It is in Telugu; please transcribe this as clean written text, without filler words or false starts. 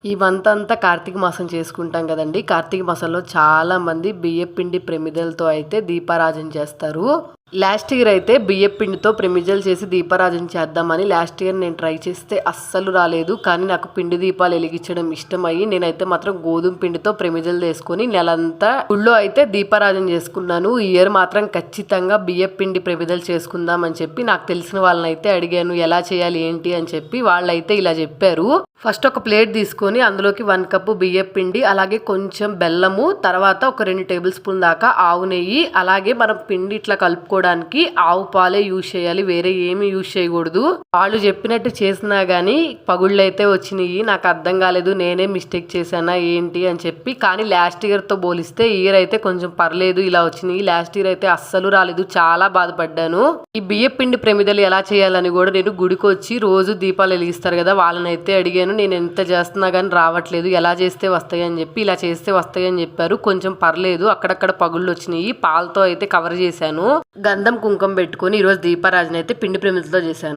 ఈ మంతంతా కార్తీక మాసం చేసుకుంటాం కదండీ! కార్తీక మాసంలో చాలామంది బియ్యపిండి ప్రమిదలతో అయితే దీపారాజన చేస్తారు. లాస్ట్ ఇయర్ అయితే బియ్యపిండితో ప్రమిదలు చేసి దీపారాజన చేద్దామని లాస్ట్ ఇయర్ నేను ట్రై చేస్తే అస్సలు రాలేదు. కానీ నాకు పిండి దీపాలు వెలిగించడం ఇష్టమయ్యి నేనైతే మాత్రం గోధుమ పిండితో ప్రమిదలు చేసుకొని నెలంతా గుళ్ళో అయితే దీపారాజన చేసుకున్నాను. ఈ ఇయర్ మాత్రం ఖచ్చితంగా బియ్యపిండి ప్రమిదలు చేసుకుందాం అని చెప్పి నాకు తెలిసిన వాళ్ళని అయితే అడిగాను ఎలా చేయాలి ఏంటి అని చెప్పి. వాళ్ళైతే ఇలా చెప్పారు. ఫస్ట్ ఒక ప్లేట్ తీసుకొని అందులోకి 1 కప్పు బియ్యపిండి, అలాగే కొంచెం బెల్లము, తర్వాత ఒక 2 టేబుల్ స్పూన్ దాకా ఆవు నెయ్యి, అలాగే మనం పిండి ఇట్లా కలుపుకోవడానికి ఆవు పాలే యూజ్ చేయాలి, వేరే ఏమి యూజ్ చేయకూడదు. వాళ్ళు చెప్పినట్టు చేసినా గానీ పగుళ్ళు అయితే వచ్చినాయి. నాకు అర్థం కాలేదు నేనే మిస్టేక్ చేశానా ఏంటి అని చెప్పి. కానీ లాస్ట్ ఇయర్ తో పోలిస్తే ఈ ఇయర్ అయితే కొంచెం పర్లేదు ఇలా వచ్చినాయి. లాస్ట్ ఇయర్ అయితే అస్సలు రాలేదు, చాలా బాధపడ్డాను. ఈ బియ్యపిండి ప్రమిదలు ఎలా చేయాలని కూడా నేను గుడికి వచ్చి రోజు దీపాలు వెలిగిస్తారు కదా వాళ్ళని అయితే అడిగాను. నేను ఎంత చేస్తున్నా కానీ రావట్లేదు, ఎలా చేస్తే వస్తాయని చెప్పి. ఇలా చేస్తే వస్తాయని చెప్పారు. కొంచెం పర్లేదు, అక్కడక్కడ పగుళ్ళు వచ్చినాయి. పాలతో అయితే కవర్ చేశాను. గంధం కుంకుమ పెట్టుకొని ఈరోజు దీపారాజన అయితే పిండి ప్రమిదలతో చేశాను.